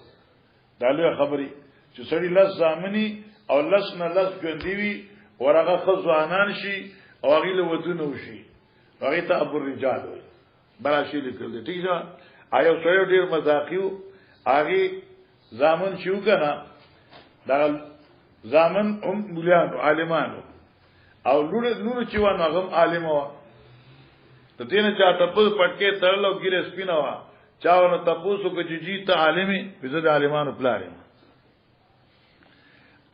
دا له خبري چې سړی لز زامني او لس نه لس ژوند دی ورغه خزوانان شي او هغه له ودونو شي هغه ته ابو الرجال وي براشي لیکل دي ٹھیک ده آیو سره ډیر مذاقیو هغه زامن شو کنه دا زامن هم مولانو عالمانو او لور چې ونه هم عالمو ته دینه چا تاسو پټکي ترلو ګیره سپینا وا چاونه تاسو کو چې جی ته عالمي بزد عالمانو پلاري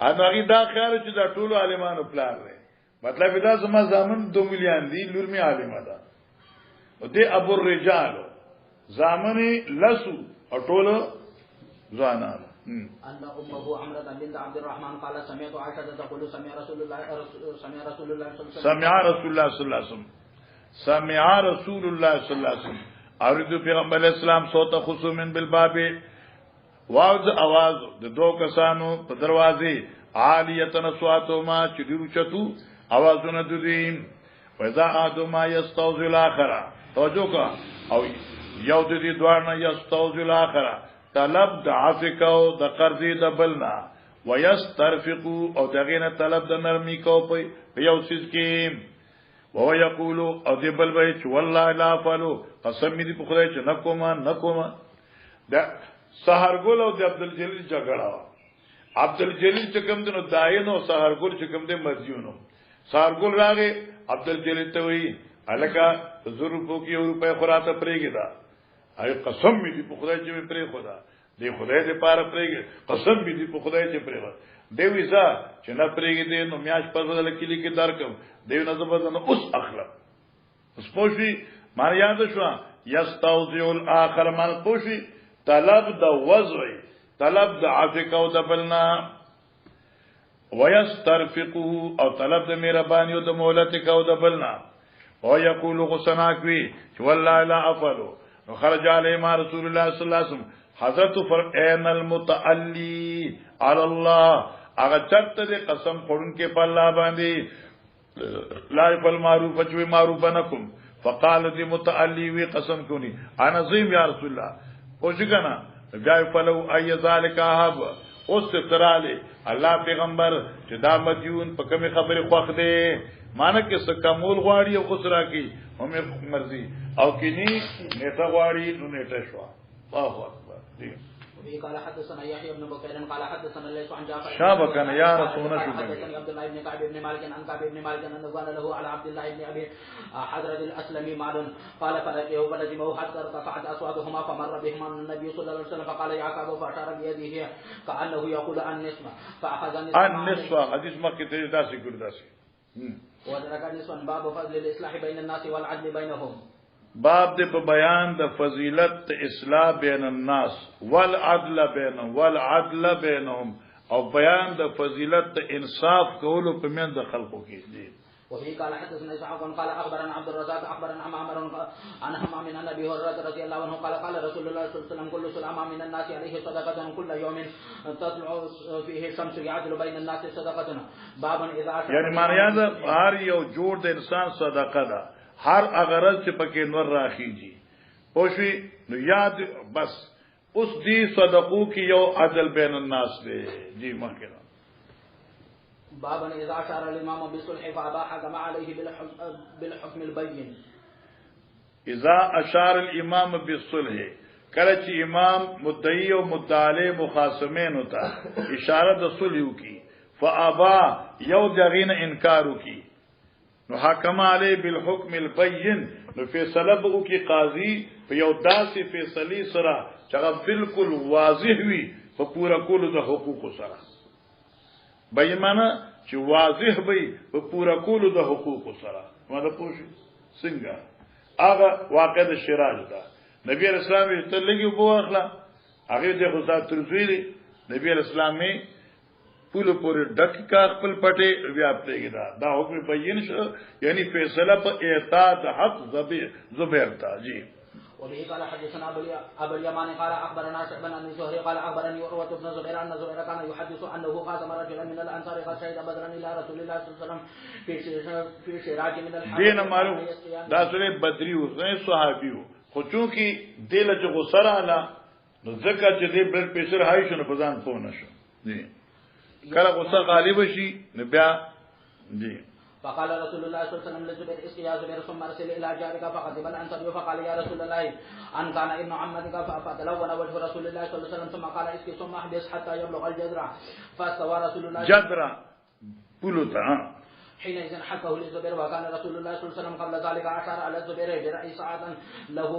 انغی دا خیال چې دا ټول عالمانو پلار دی مطلب دا زما زامن 2 مليون دي لور می عالمه ده او دې ابو الرجال زامني لسو او ټول ځوانان ان امه عمرو بنت عبد الرحمن قال سمعت عائشه تقول سمع رسول الله صلى الله عليه وسلم سمع رسول الله صلى الله عليه وسلم سمع رسول الله صلى الله عليه وسلم اوریدو پیغمبر اسلام صوت خصومن بالباب واز आवाज د دو کسانو په دروازې عالیتن صواتو ما چډیرو چتو आवाजونه ددیم وذا ادم یستوذ الاخره توجه کا او یو د دې دوار نه یستوذ الاخره طلب د عفق او د قرضې د بلنا ويسترفقو او دغه نه طلب د نرمي کو په یو چیز کې وهو يقول او دې بل وای چې والله لا فلو قسم دې په خدای چې نکوما دا سحرګل او د عبد الجلیل جګړه عبد الجلیل چې کوم دنو داینو سحرګل چې کوم دې مرجونو سحرګل راغې عبد الجلیل ته وی الکا ضرورو کې یو روپے خوراته پرېګی دا ای قسم دې په خدای چې پرې خدا دې خدای دې پاره پرېګی قسم دې په خدای چې پرې دی ویزا چې نه پرېګی دې نو میاش په بدل کې لیکي درکم دیو نه زبردن اوس اخلاق اوس پوښي مار یاد شو یستوذل الاخر مال پوښي طلب د وضع طلب د عفق او د بلنا ويسترفقه او طلب د مهرباني او د مهلت او د بلنا او یقول غسناکوي چې والله لا افعل خرج علی ما رسول الله صلی الله علیه وسلم حضرت فرعن المتعلی علی الله هغه چرته د قسم خورن کې په الله باندې لا يفعل معروف اجوي معروف نکم فقال ذي متعلي وي قسم كوني انا زيم يا رسول الله وجنا جاي فلو اي ذلك هب استراله الله پیغمبر چې دا مديون په کومه خبره خوښ دي مانه کې څه کمول غواړي او اسرا کې هم مرضي او کینی نیټه غواړي نو نیټه شو الله اکبر دي قال حدثنا يحيى بن بكير قال حدثنا ليس عن جعفر شابكن يا رسول الله حدثني عبد الله بن كعب بن مالك عن كعب بن مالك انه قال له على عبد الله بن ابي حضرة الاسلمي مال قال فلقيه فلزمه حتى ارتفعت اصواتهما فمر بهما النبي صلى الله عليه وسلم فقال يا كعب فاشار بيده كانه يقول النصف فاخذ النصف حديث مكه داسي ګرداسي وذكر النصف باب فضل الاصلاح بين الناس والعدل بينهم باب دې په بیان د فضیلت اصلاح بین الناس والعدل بینهم او بیان د فضیلت انصاف کولو په من د خلقو کې دي وفي قال حدثنا إسحاق قال أخبرنا عبد الرزاق أخبرنا عمر عن همام من النبي هريرة رضي الله عنه قال رسول الله صلى الله عليه وسلم كل سلام من الناس عليه صدقة كل يوم تطلع فيه الشمس يعدل بين الناس صدقة باب إذا يعني معنی دا هر یو جوړ د انسان صدقه ده هر اغرض چې پکې نور راخیږي پوښي نو یاد بس اوس دې صدقو کې یو عدل بین الناس دی جی مخکې بابا اذا اشار الامام بالصلح فاباح حكم عليه بالحكم البين اذا اشار الامام بالصلح کله چې امام مدعی او مدعی مخاصمین ہوتا اشاره د صلح کی فابا یو دغین انکار کی نو حکم علی بالحكم البين نو فیصله بو کی قاضی په یو داسې فیصله سره چې بالکل واضح وي په پورا کولو د حقوق سره بېمانه چې واضح وي په پورا کولو د حقوق سره مده پوښي څنګه هغه واقع د شراج ده نبی رسول الله ته لګي بو اخلا هغه د خدای ترزویلی نبی رسول الله پولو پورې ډک کا خپل پټه بیا پېګدا دا حکم بیان شو یعنی فیصله په اعتاد حق زبیر تا جی وبه قال حدثنا ابو اليمان قال اخبرنا شعبان بن زهري قال اخبرني عروه بن زبير ان زهير كان يحدث انه خاتم رجلا من الانصار قد شهد بدرا الى رسول الله صلى الله عليه وسلم في شراج من الحرب دین معلوم دا سره بدری اوسه صحابیو خو چونکی دله چې غسر اعلی نو ځکه چې دې بلډ پریشر هاي شنو په ځان پوه نشو جی کله غصه غالب شي نو بیا جی فقال رسول الله صلى الله عليه وسلم لزبير اسقي يا زبير ثم ارسل الى جارك فغضب الانصاري فقال يا رسول الله ان كان ابن عمتك فتلون وجه رسول الله صلى الله عليه وسلم ثم قال اسقي ثم احبس حتى يبلغ الجدرة فاستوى رسول الله جدرة بلوتا حينئذ حكه للزبير وكان رسول الله صلى الله عليه وسلم قبل ذلك اشار على الزبير برأي ساعة له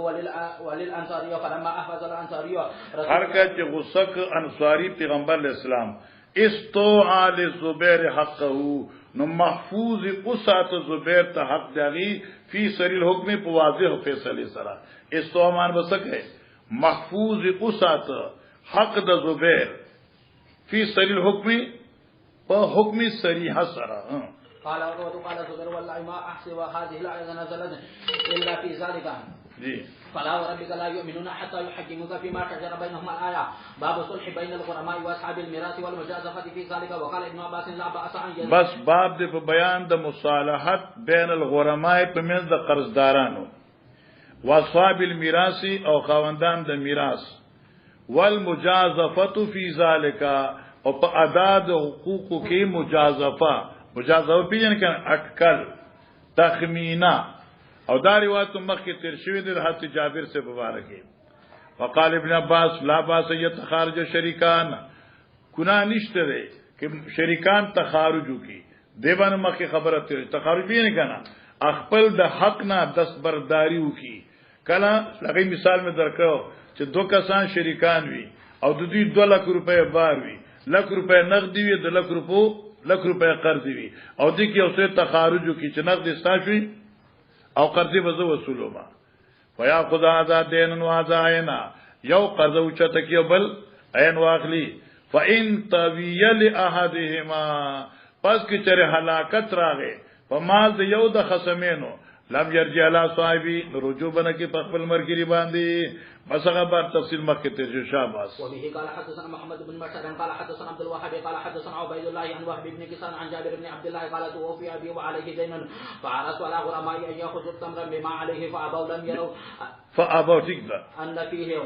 وللانصاري فلما احفظ الانصاري حركت غصك انصاري پیغمبر الاسلام استوعى للزبير حقه نو محفوظ اوسات زبیر ته حق داغي فی سریل حکم په واضح فیصله سره استومان بسکه محفوظ اوسات حق د زبیر فی سریل حکم په حکم صریح سره قال قال زبير والله ما احسب هذه الايه نزلت الا في ذلك جی فلا وربك لا يؤمنون حتى يحكموك فيما شجر بينهم الآية باب صلح بين الغرماء واصحاب الميراث والمجازفة في ذلك وقال ابن عباس لا بأس ان بس باب د بیان د مصالحت بین الغرماء په منځ د قرضدارانو واصحاب الميراث او خاوندان د میراث والمجازفة في ذلك او په ادا د حقوق کې مجازفه پیژن کنه اٹکل تخمینه او دا روایت مخکې تیر شوی دی حضرت جابر سے مبارک وقال ابن عباس لا باس يتخارج شریکان گناہ نشته دی چې شریکان تخارجو کی دیوان مخکې خبره تیر تخارج به نه کنه خپل د حق نه دستبرداریو کی کله لغی مثال می درکو چې دو کسان شریکان وي او د دې 2 لک روپے بار وي لک روپے نقدي وي 2 لک روپے قرض وي او د کې اوسه تخارجو کی چې نقد استاشوي او قرضی بزو وصولو ما فیا خدا ذا دین و ذاینا یو قرض اوچته کیو بل عین واخلی فان طویل احدهما پس کی چر هلاکت راغه په مال د یو د خصمینو لم يرجع لا صاحبي رجوع بن کی په خپل مرګری باندې بس هغه بار تفصیل مخکې ته شاباس وبه قال حدثنا محمد بن بشار قال حدثنا عبد الوهاب قال حدثنا عبيد الله عن وهب بن كيسان عن جابر بن عبد الله قال توفي ابي وعليه دين فعرضت على غرماء ان ياخذوا التمر بما عليه فابوا لم يروا ان فيه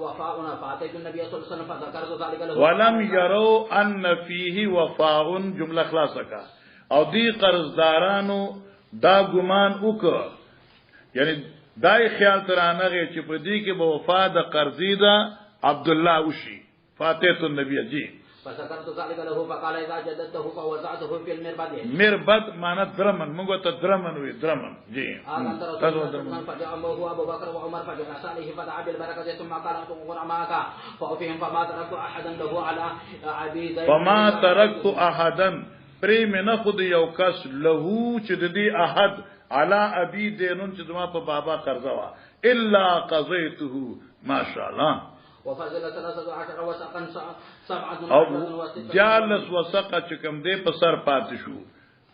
وفاء فاتيت النبي صلى الله عليه وسلم فذكرت ذلك له ولم يروا ان فيه وفاء جمله خلاصه او دی قرضدارانو دا ګمان وکړه یعنی دای خیال ترانغه چې په دې کې به وفا د قرضی دا عبد الله وشي فاتحه النبي جی فذكرت ذلك له فقال اذا جددته فوزعته في المربد مربد معنی درمن موږ ته درمن وي درمن جی تاسو درمن فجاء ابو بكر وعمر فجلس عليه فدعا بالبركه ثم قال تقول معك فوفهم فما تركت احدا له على عبيد فما تركت احدا پریم نه خود یو کس له چې د دې احد علا ابي دینون چې زما په بابا قرضه وا الا قضيته ماشاء الله وفضل 13 وسقا 7 او جالس وسقا چې کوم دې په سر پات شو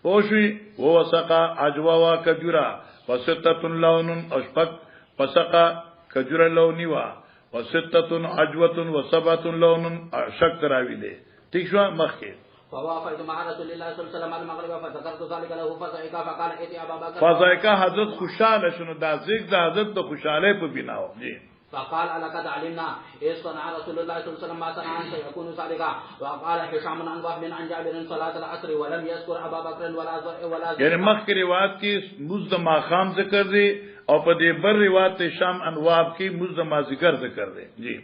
پوشوی وسقا عجوا وا کجورا وستة لون اشفق فسقا کجورا لونی وا وستة عجوة وسبعة لون شک راوی دے ٹھیک شو مخکې فوافقت مع رسول الله صلى الله عليه وسلم المغرب فذكرت ذلك له فزعك فقال ائت ابا بكر فزعك حضرت خوشاله شنو دا ذکر د حضرت د خوشاله په بناو جی فقال لقد علمنا اذ صنع رسول الله صلى الله عليه وسلم ما صنع سيكون ذلك وقال هشام عن وهب عن جابر صلاه العصر ولم يذكر ابا بكر ولا یعنی مخکې روایت کې مزدما خام ذکر دی او په دې بل روایت هشام عن وهب کې مزدما ذکر دی جی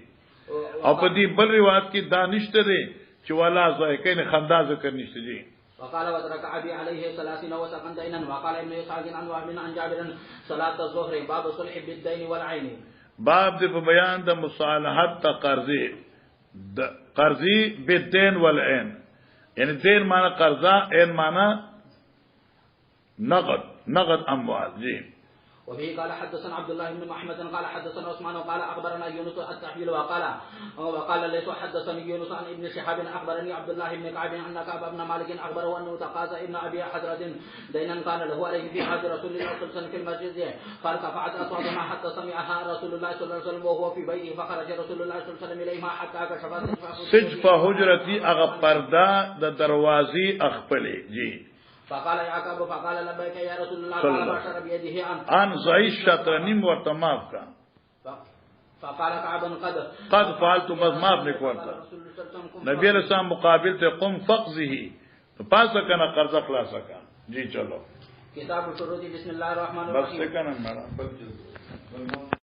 او په دې بل روایت کې دانشته دی چې ولا ذایکین خندا ذکر نشته جی وقال وترك ابي عليه 30 وسقا دينا وقال ابن اسحاق عن وهب عن جابر صلاه الظهر باب صلح بالدين والعين باب دې په بیان د مصالحت ته قرضی بالدین والعين یعنی دین معنی قرضا عین معنی نقد اموال جی وفيه قال حدثنا عبد الله بن محمد قال حدثنا عثمان وقال اخبرنا يونس التحويل وقال ليس حدثني يونس عن ابن شهاب اخبرني عبد الله بن كعب ان كعب بن مالك اخبره انه تقاضى ابن ابي حضرة دينا كان له عليه في عهد رسول الله صلى الله عليه وسلم في المسجد فارتفعت اصواتنا حتى سمعها رسول الله صلى الله عليه وسلم وهو في بيته فخرج رسول الله صلى الله عليه وسلم اليها حتى كشف سجف حجرتي اغه پردا د دروازې اخپلې جی فقال يعقوب فقال لبيك يا رسول الله قال بشر بيده ان زعيش شطرنیم ورته معاف کا فقال كعب قد فعلت بس معاف نکورتا نبی علیہ السلام مقابل ته قم فقزه پاسه کنه قرض خلاص کا جی چلو کتاب شروط بسم الله الرحمن الرحیم بس کنه